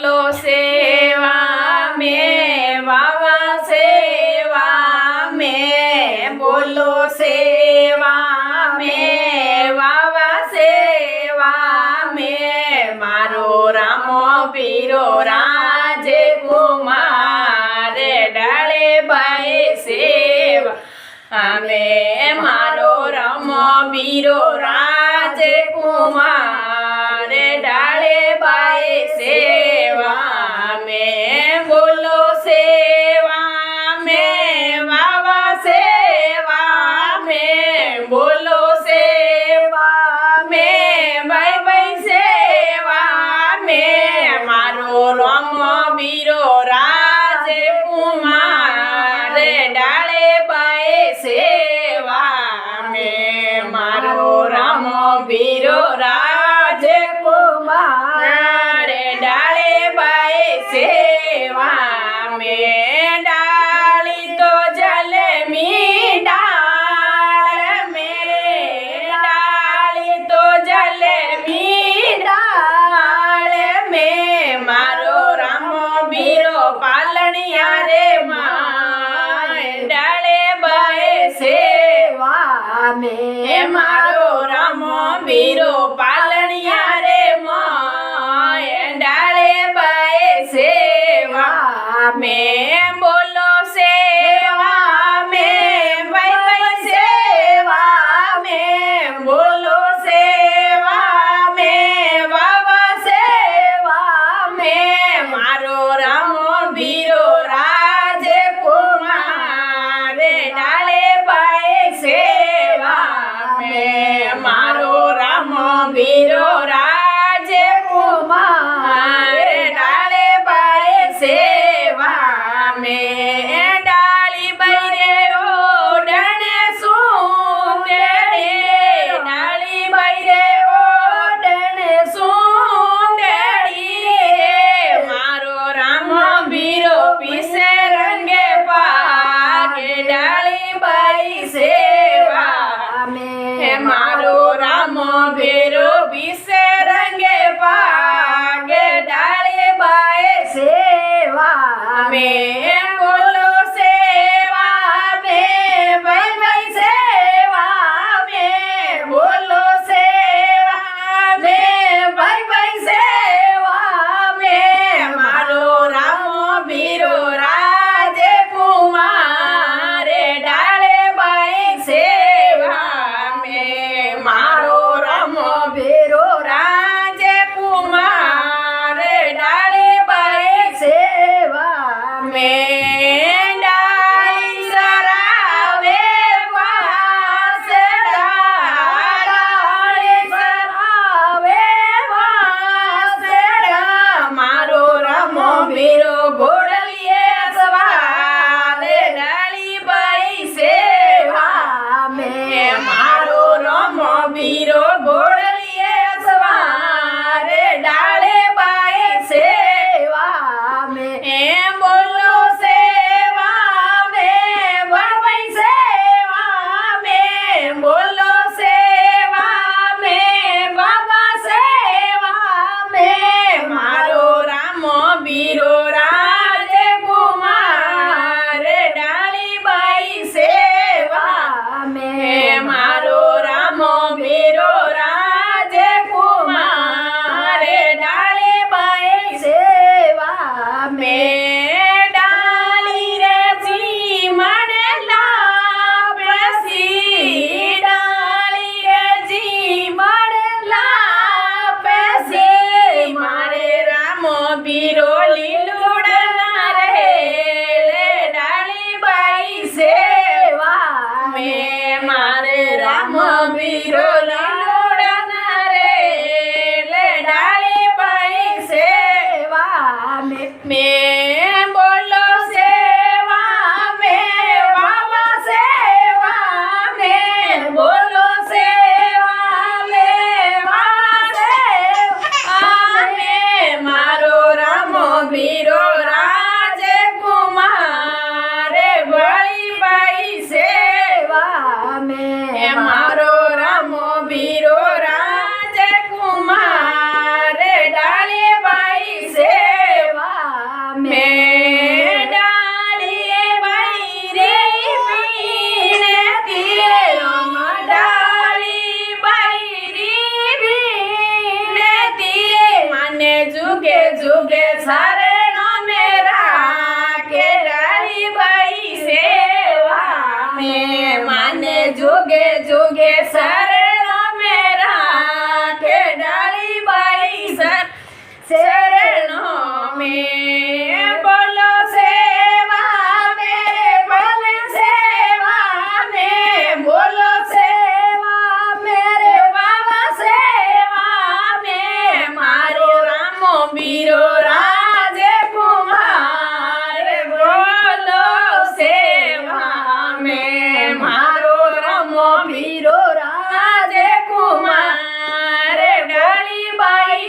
बोलो सेवा में वावा सेवा में बोलो सेवा में वावा सेवा में मारो रामो पीरो राजे कुमार डाले बाए सेवा हमें मारो रामो पीरो राजे कुमार डाले बाए सेवा में बोलो सेवा में वावा सेवा में बोलो सेवा में भाई भाई सेवा में मारो रामो बीरो राजे कुमार डाले बाए सेवा में मारो रामो बीरो राजे कुमार डाले बाए सेवा में डाली तो जल में डाल मेरे डाली तो जल में डाल में मारो रामो बीरो पालनिया रे मां डाले बाए सेवा में मारो रामो बीरो पालनिया रे मां डाले बाए सेवा में बोलो सेवा में भाई भाई सेवा में बोलो सेवा में बाबा सेवा में मारो रामो बीरो राजे कुमार डाले बाए सेवा में मारो रामो बीरो राजे कुमार डाले बाए सेवा में डाली बैरे ओ डने सुंदरे डाली बैरे ओ डने सुंदरी मारो रामो बीरो पीसे रंगे पागे डाली बाई सेवा में मारो रामो बीरो पीसे रंगे पागे डाली बाई सेवा में बोलो सेवा में भाई भाई सेवा में बोलो सेवा में भाई भाई सेवा में मारो रामो बीरो राजे कुमार डाले बाई सेवा में मारो रामो बीरो राजे कुमार डाले बाई सेवा में डाली सरावे वासड़ा डाली सरावे वासड़ा मारो रामो बीरो घोड़लिए सवार डाली बाई सेवा में मारो रामो बीरो घोड़लिए सवार डाले बाई सेवा में बोलो सेवा में भाई सेवा में बोलो सेवा में बाबा सेवा में मारो रामो बीरो राजे कुमार डाली बाई सेवा में मारो रामो बीरो राजे कुमार डाली बाई सेवा में डाली रे जी मणला पैसी डाली रे जी मणला पैसी मारे रामो बीरो लीलुड़ना रे ले डाली बाई सेवा में मारे रामो बीरो लीलुड़ना रे ले डाली बाई सेवा में बोलो सेवा में वावा सेवा में बोलो सेवा में वावा सेवा में मारो रामो बीरो राजे कुमार बड़ी बाई सेवा में मारो रामो बीरो राजे कुमार डाली बाई सेवा जुगे जुगे शरणों मेरा केडाली बाई सेवा में माने जुगे जुगे शरणों मेरा केडाली बाई शरणों में